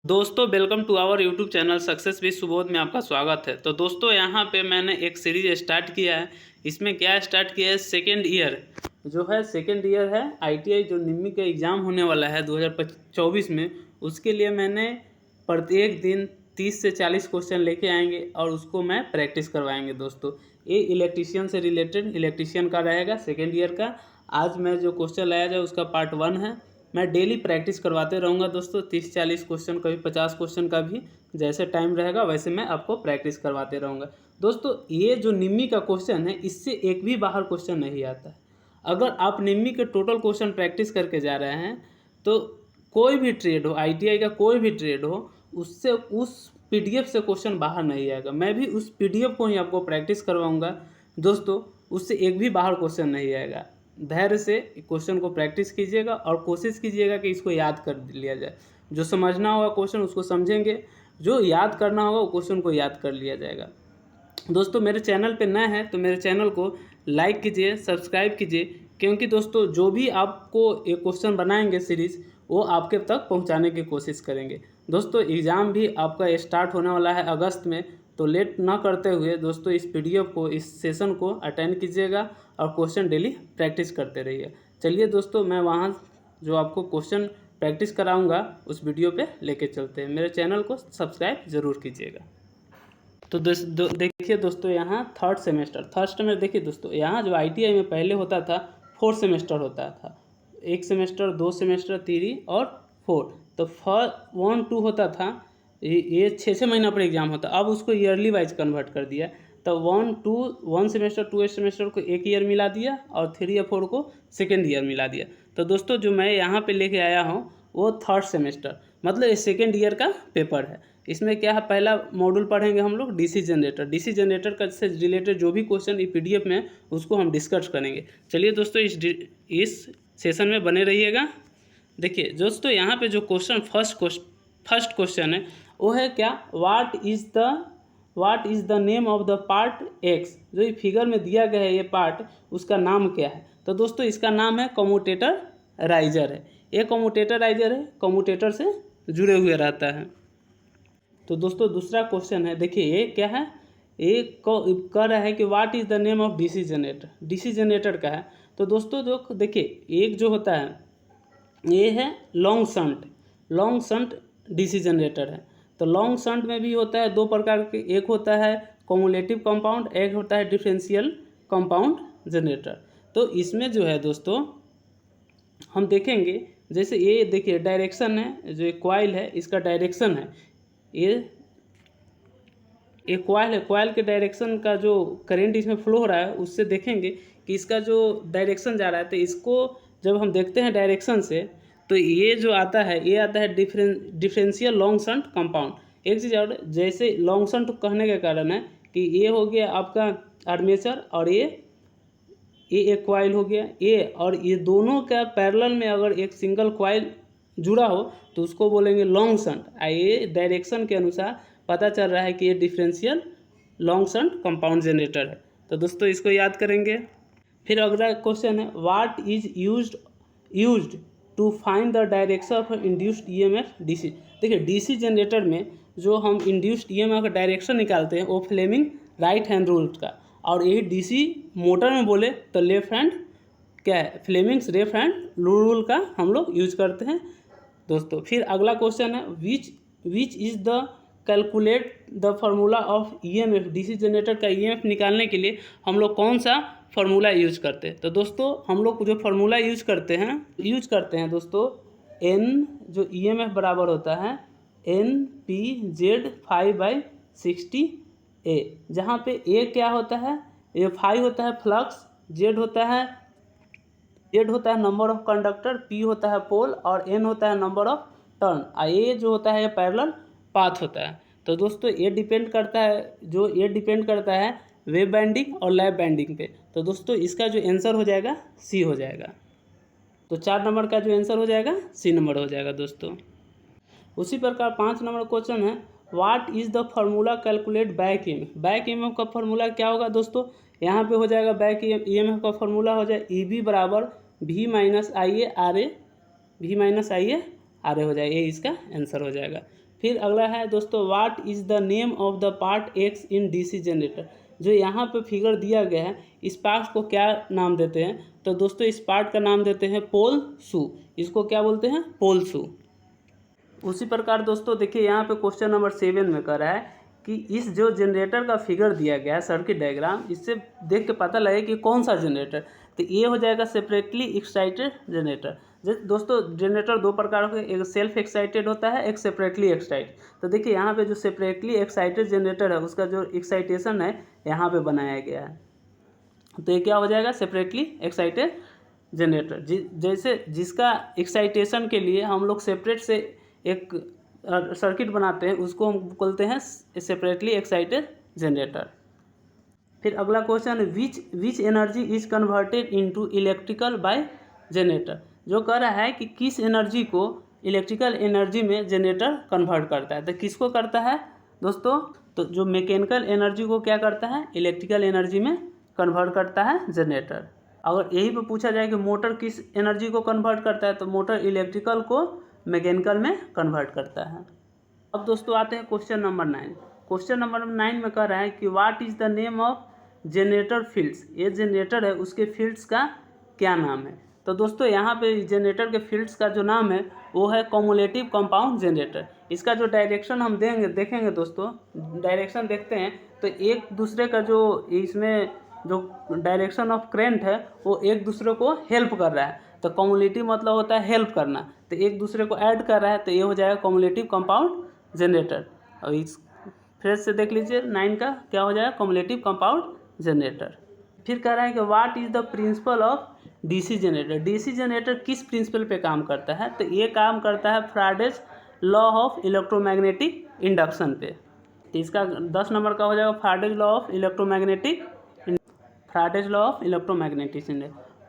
दोस्तों welcome to our YouTube channel success with Subodh में आपका स्वागत है। तो दोस्तों यहाँ पे मैंने एक सीरीज स्टार्ट किया है। इसमें क्या स्टार्ट किया है, सेकेंड ईयर जो है, सेकेंड ईयर है आईटीआई जो निम्मी का एग्ज़ाम होने वाला है 2024 में। उसके लिए मैंने प्रत्येक दिन 30 से 40 क्वेश्चन लेके आएंगे और उसको मैं प्रैक्टिस करवाएंगे। दोस्तों ये इलेक्ट्रीशियन से रिलेटेड इलेक्ट्रीशियन का रहेगा, सेकेंड ईयर का। आज मैं जो क्वेश्चन लाया जाए उसका पार्ट 1 है। मैं डेली प्रैक्टिस करवाते रहूँगा दोस्तों, 30-40 क्वेश्चन, कभी 50 क्वेश्चन का भी, जैसे टाइम रहेगा वैसे मैं आपको प्रैक्टिस करवाते रहूँगा। दोस्तों ये जो निम्मी का क्वेश्चन है, इससे एक भी बाहर क्वेश्चन नहीं आता है। अगर आप निम्मी के टोटल क्वेश्चन प्रैक्टिस करके जा रहे हैं तो कोई भी ट्रेड हो, आईटीआई का कोई भी ट्रेड हो, उससे उस पीडीएफ से क्वेश्चन बाहर नहीं आएगा। मैं भी उस पीडीएफ को ही आपको प्रैक्टिस करवाऊँगा दोस्तों, उससे एक भी बाहर क्वेश्चन नहीं आएगा। धैर्य से क्वेश्चन को प्रैक्टिस कीजिएगा और कोशिश कीजिएगा कि इसको याद कर लिया जाए। जो समझना होगा क्वेश्चन उसको समझेंगे, जो याद करना होगा वो क्वेश्चन को याद कर लिया जाएगा। दोस्तों मेरे चैनल पे नए हैं तो मेरे चैनल को लाइक कीजिए, सब्सक्राइब कीजिए, क्योंकि दोस्तों जो भी आपको एक क्वेश्चन बनाएंगे सीरीज़, वो आपके तक पहुंचाने की कोशिश करेंगे। दोस्तों एग्ज़ाम भी आपका स्टार्ट होने वाला है अगस्त में, तो लेट ना करते हुए दोस्तों इस पीडीएफ को, इस सेशन को अटेंड कीजिएगा और क्वेश्चन डेली प्रैक्टिस करते रहिए। चलिए दोस्तों, मैं वहाँ जो आपको क्वेश्चन प्रैक्टिस कराऊँगा उस वीडियो पर लेके चलते हैं। मेरे चैनल को सब्सक्राइब ज़रूर कीजिएगा। तो देखिए दोस्तों, यहाँ थर्ड सेमेस्टर देखिए दोस्तों, यहाँ जो आईटीआई में पहले होता था 4 सेमेस्टर होता था, 1 सेमेस्टर, 2 सेमेस्टर, 3 और 4। तो 1, 2 होता था, ये 6 महीना पर एग्ज़ाम होता। अब उसको ईयरली वाइज कन्वर्ट कर दिया। तो 1 सेमेस्टर 2 सेमेस्टर को एक ईयर मिला दिया और 3 या 4 को सेकेंड ईयर मिला दिया। तो दोस्तों जो मैं यहाँ पे लेके आया हूँ वो थर्ड सेमेस्टर, मतलब ये सेकेंड ईयर का पेपर है। इसमें क्या है, पहला मॉड्यूल पढ़ेंगे हम लोग डीसी जनरेटर का से रिलेटेड जो भी क्वेश्चन पीडीएफ में उसको हम डिस्कस करेंगे। चलिए दोस्तों इस सेशन में बने रहिएगा। देखिए दोस्तों, यहाँ पे जो क्वेश्चन फर्स्ट क्वेश्चन है वो है क्या, what is the name of the part x. जो ये फिगर में दिया गया है ये पार्ट, उसका नाम क्या है। तो दोस्तों इसका नाम है कम्यूटेटर राइजर है। ये कम्यूटेटर राइजर है, कम्यूटेटर से जुड़े हुए रहता है। तो दोस्तों दूसरा क्वेश्चन है, देखिए ये क्या है, ये कह रहा है कि what is the name of DC generator. DC generator का है। तो दोस्तों देखिए एक जो होता है ये है लॉन्ग शंट डीसी जनरेटर है। तो लॉन्ग शंट में भी होता है 2 प्रकार के, एक होता है कम्युलेटिव कंपाउंड, एक होता है डिफरेंशियल कंपाउंड जनरेटर। तो इसमें जो है दोस्तों हम देखेंगे, जैसे ये देखिए डायरेक्शन है, जो कॉइल है इसका डायरेक्शन है, ये कॉइल है, कॉइल के डायरेक्शन का जो करंट इसमें फ्लो हो रहा है उससे देखेंगे कि इसका जो डायरेक्शन जा रहा है। तो इसको जब हम देखते हैं डायरेक्शन से, तो ये जो आता है ये आता है डिफरेंशियल लॉन्ग शंट कंपाउंड। एक चीज़ और, जैसे लॉन्ग शंट कहने के कारण है कि ये हो गया आपका आर्मेचर और ये एक कॉइल हो गया ये, और ये दोनों का पैरेलल में अगर एक सिंगल कॉइल जुड़ा हो तो उसको बोलेंगे लॉन्ग शंट। ये डायरेक्शन के अनुसार पता चल रहा है कि ये differential long shunt compound generator है। तो दोस्तों इसको याद करेंगे। फिर अगला क्वेश्चन है, what is used to find the direction of induced EMF DC. देखिए डीसी जनरेटर में जो हम इंड्यूस्ड ईएमएफ का डायरेक्शन निकालते हैं वो फ्लेमिंग राइट हैंड रूल का, और यही डीसी मोटर में बोले तो लेफ्ट हैंड क्या है, फ्लेमिंग्स लेफ्ट हैंड रूल का हम लोग यूज करते हैं दोस्तों। फिर अगला क्वेश्चन है, which is the calculate the formula of EMF. DC generator का ईएमएफ निकालने के लिए हम लोग कौन सा फार्मूला यूज करते हैं। तो दोस्तों हम लोग जो फार्मूला यूज करते हैं दोस्तों, एन जो ईएमएफ बराबर होता है एन पी जेड 5/60 ए, जहाँ पे ए क्या होता है, ए 5 होता है फ्लक्स, जेड होता है नंबर ऑफ कंडक्टर, पी होता है पोल और एन होता है नंबर ऑफ टर्न, और ए जो होता है ये पैरेलल पाथ होता है। तो दोस्तों ये डिपेंड करता है वेव बाइंडिंग और लैप बाइंडिंग पे। तो दोस्तों इसका जो आंसर हो जाएगा सी हो जाएगा। तो 4 नंबर का जो आंसर हो जाएगा सी नंबर हो जाएगा दोस्तों। उसी प्रकार 5 नंबर क्वेश्चन है, what is the formula calculate back EMF. Back EMF का फार्मूला क्या होगा दोस्तों, यहाँ पे हो जाएगा बैक ईएमएफ का फार्मूला हो जाए ईबी बराबर V minus I A R A हो जाएगा, ये इसका आंसर हो जाएगा। फिर अगला है दोस्तों, what is the name of the part x in DC generator. जो यहाँ पे फिगर दिया गया है, इस पार्ट को क्या नाम देते हैं? तो दोस्तों इस पार्ट का नाम देते हैं पोल शू। इसको क्या बोलते हैं? पोल शू। उसी प्रकार दोस्तों देखिए यहाँ पे क्वेश्चन नंबर 7 में कह रहा है कि इस जो जनरेटर का फिगर दिया गया है सर्किट डायग्राम, इससे देख के पता लगे कि कौन सा जनरेटर। तो ये हो जाएगा सेपरेटली एक्साइटेड जनरेटर। दोस्तों जनरेटर दो प्रकार के, एक सेल्फ एक्साइटेड होता है, एक सेपरेटली एक्साइटेड। तो देखिए यहाँ पे जो सेपरेटली एक्साइटेड जनरेटर है उसका जो एक्साइटेशन है यहाँ पे बनाया गया है। तो ये क्या हो जाएगा? Separately excited generator. जैसे जिसका एक्साइटेशन के लिए हम लोग सेपरेट से एक सर्किट बनाते हैं, उसको हम बोलते हैं सेपरेटली एक्साइटेड जनरेटर। फिर अगला question, which energy is converted into electrical by generator. जो कह रहा है कि किस एनर्जी को इलेक्ट्रिकल एनर्जी में जनरेटर कन्वर्ट करता है। तो किसको करता है दोस्तों? तो जो मैकेनिकल एनर्जी को क्या करता है? इलेक्ट्रिकल एनर्जी में कन्वर्ट करता है जनरेटर। अगर यही पे पूछा जाए कि मोटर किस एनर्जी को कन्वर्ट करता है, तो मोटर इलेक्ट्रिकल को मैकेनिकल में कन्वर्ट करता है। अब दोस्तों आते हैं क्वेश्चन नंबर 9। क्वेश्चन नंबर 9 में कह रहा है कि what is the name of generator fields. ये जनरेटर है, उसके फील्ड्स का क्या नाम है? तो दोस्तों यहाँ पे जनरेटर के फील्ड्स का जो नाम है वो है कम्युलेटिव कंपाउंड जनरेटर। इसका जो डायरेक्शन हम देखेंगे दोस्तों, डायरेक्शन देखते हैं तो एक दूसरे का जो इसमें जो डायरेक्शन ऑफ करंट है वो एक दूसरे को हेल्प कर रहा है। तो कम्युलेटिव मतलब होता है हेल्प करना, तो एक दूसरे को ऐड कर रहा है, तो ये हो जाएगा कम्युलेटिव कंपाउंड जनरेटर। और इस फिर से देख लीजिए 9 का क्या हो जाएगा? Cumulative compound generator. फिर कह रहा है कि what is the principle of DC generator. DC generator किस प्रिंसिपल पे काम करता है? तो ये काम करता है Faraday's law of electromagnetic induction पे। तो इसका 10 नंबर का हो जाएगा Faraday's law of electromagnetic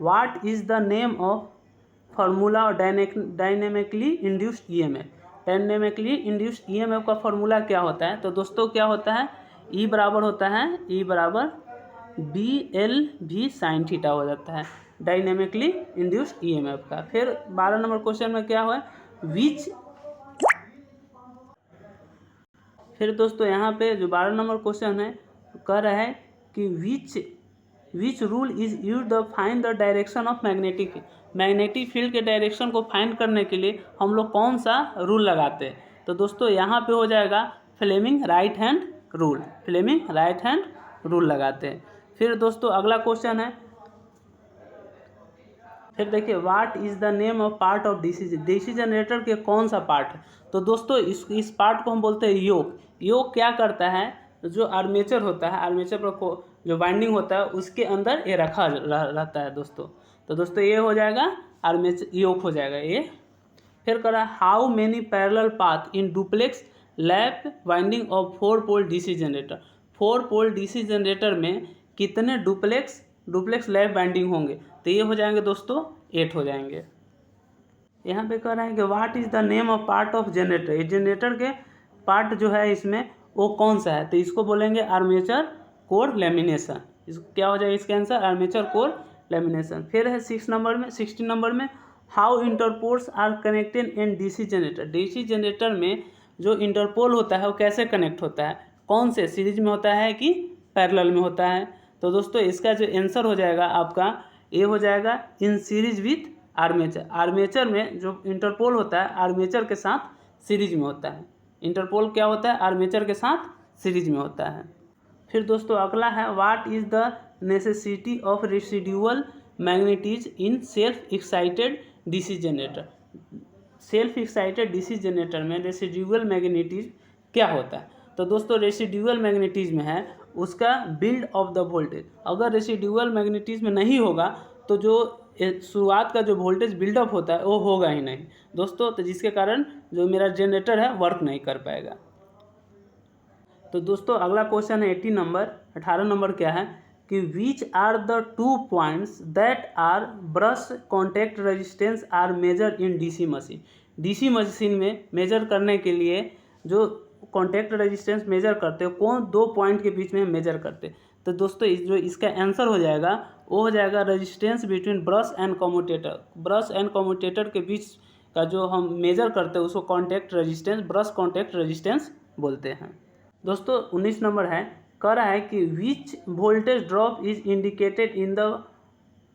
what is the name of formula dynamically induced EMF. Dynamically induced EMF का फार्मूला क्या होता है? तो दोस्तों क्या होता है? ई बराबर होता है BL/V साइन थीटा हो जाता है डायनेमिकली इंड्यूस्ड ईएमएफ का। फिर 12 नंबर क्वेश्चन में क्या हुआ? फिर दोस्तों यहाँ पे जो 12 नंबर क्वेश्चन है कह रहा है कि which rule is use the find the direction of magnetic field के डायरेक्शन को फाइंड करने के लिए हम लोग कौन सा रूल लगाते हैं? तो दोस्तों यहाँ पे हो जाएगा फ्लेमिंग राइट हैंड रूल लगाते हैं। फिर दोस्तों अगला क्वेश्चन है, फिर देखिए what is the name of part of DC generator के कौन सा पार्ट है? तो दोस्तों इस पार्ट को हम बोलते हैं योक क्या करता है? जो आर्मेचर होता है, आर्मेचर पर जो वाइंडिंग होता है उसके अंदर ये रखा रहता है दोस्तों। तो दोस्तों ये हो जाएगा आर्मेचर योक हो जाएगा ये। फिर करा how many parallel path in duplex lap winding of 4 pole DC generator. 4 pole DC generator में कितने डुप्लेक्स लैप वाइंडिंग होंगे? तो ये हो जाएंगे दोस्तों 8 हो जाएंगे। यहाँ पे कह रहे हैं कि what is the name of part of generator. ये जनरेटर के पार्ट जो है इसमें वो कौन सा है? तो इसको बोलेंगे आर्मेचर कोर लेमिनेशन। क्या हो जाएगा इसका आंसर? Armature core lamination. फिर है 16 नंबर में how interpoles are connected in DC generator. DC generator में जो इंटरपोल होता है वो कैसे कनेक्ट होता है? कौन से सीरीज में होता है कि पैरेलल में होता है? तो दोस्तों इसका जो आंसर हो जाएगा आपका ये हो जाएगा in series with armature. Armature में जो इंटरपोल होता है आर्मेचर के साथ सीरीज में होता है। इंटरपोल क्या होता है? आर्मेचर के साथ सीरीज में होता है। फिर दोस्तों अगला है what is the necessity of residual magnetism in self excited DC generator. Self excited DC generator में रेसिडुअल मैग्नेटिज क्या होता है? तो दोस्तों रेसिडुअल मैग्नेटिज्म है उसका बिल्ड ऑफ द वोल्टेज। अगर रेसिडुअल मैग्नेटिज्म नहीं होगा तो जो शुरुआत का जो वोल्टेज बिल्डअप होता है वो होगा ही नहीं दोस्तों, तो जिसके कारण जो मेरा जनरेटर है वर्क नहीं कर पाएगा। तो दोस्तों अगला क्वेश्चन है 18 नंबर क्या है कि which are the 2 points that are brush contact resistance are major in DC machine. DC machine में मेजर करने के लिए जो कॉन्टैक्ट रेजिस्टेंस मेजर करते हैं कौन 2 पॉइंट के बीच में मेजर करते हैं? तो दोस्तों जो इसका आंसर हो जाएगा वो हो जाएगा resistance between brush and commutator. Brush and commutator के बीच का जो हम मेजर करते हैं उसको contact resistance, brush contact resistance बोलते हैं। दोस्तों 19 नंबर है, कह रहा है कि which voltage drop is indicated in the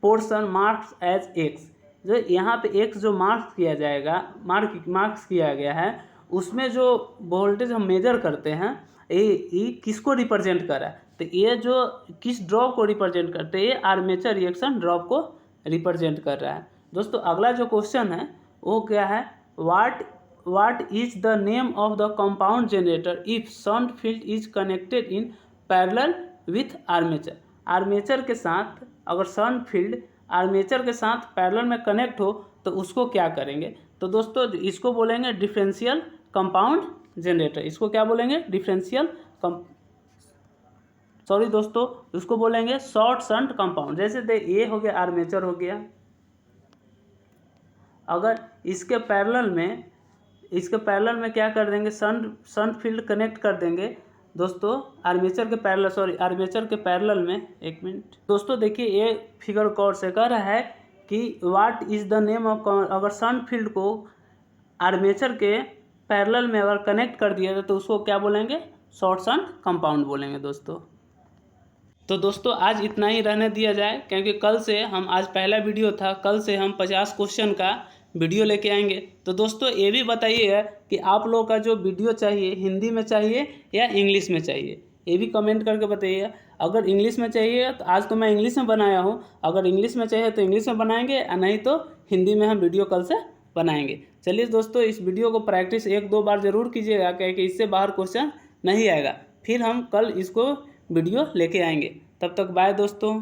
portion marks as X. जो यहाँ पे एक्स जो मार्क्स किया जाएगा, मार्क्स किया गया है, उसमें जो वोल्टेज हम मेजर करते हैं ये किसको रिप्रेजेंट कर रहा है, तो ये जो किस ड्रॉप को रिप्रेजेंट करते हैं, ये आर्मेचर रिएक्शन ड्रॉप को रिप्रेजेंट कर रहा है। दोस्तों अगला जो क्वेश्चन है वो क्या है, what is the name of the compound generator if shunt field is connected in parallel with armature. Armature के साथ अगर शंट फील्ड आर्मेचर के साथ पैरेलल में कनेक्ट हो तो उसको क्या करेंगे, तो दोस्तों इसको बोलेंगे डिफरेंशियल कंपाउंड जनरेटर। इसको क्या बोलेंगे, डिफरेंशियल दोस्तों उसको बोलेंगे शॉर्ट शंट कंपाउंड। जैसे ये हो गया आर्मेचर हो गया, अगर इसके पैरेलल में क्या कर देंगे, शंट फील्ड कनेक्ट कर देंगे दोस्तों आर्मेचर के पैरेलल में। एक मिनट दोस्तों देखिए, ये फिगर कौर से कह रहा है कि what is the name of, अगर शंट फील्ड को आर्मेचर के पैरेलल में अगर कनेक्ट कर दिया तो उसको क्या बोलेंगे, शॉर्ट शंट कंपाउंड बोलेंगे दोस्तों। तो दोस्तों आज इतना ही रहने दिया जाए, क्योंकि कल से हम, आज पहला वीडियो था, कल से हम 50 क्वेश्चन का वीडियो लेके आएंगे। तो दोस्तों ये भी बताइएगा कि आप लोगों का जो वीडियो चाहिए हिंदी में चाहिए या इंग्लिश में चाहिए, ये भी कमेंट करके बताइएगा। अगर इंग्लिश में चाहिए तो आज तो मैं इंग्लिश में बनाया हूँ, अगर इंग्लिश में चाहिए तो इंग्लिश में बनाएंगे, या नहीं तो हिंदी में हम वीडियो कल से बनाएंगे। चलिए दोस्तों इस वीडियो को प्रैक्टिस 1-2 बार ज़रूर कीजिएगा, क्योंकि इससे बाहर क्वेश्चन नहीं आएगा। फिर हम कल इसको वीडियो लेके आएंगे। तब तक बाय दोस्तों।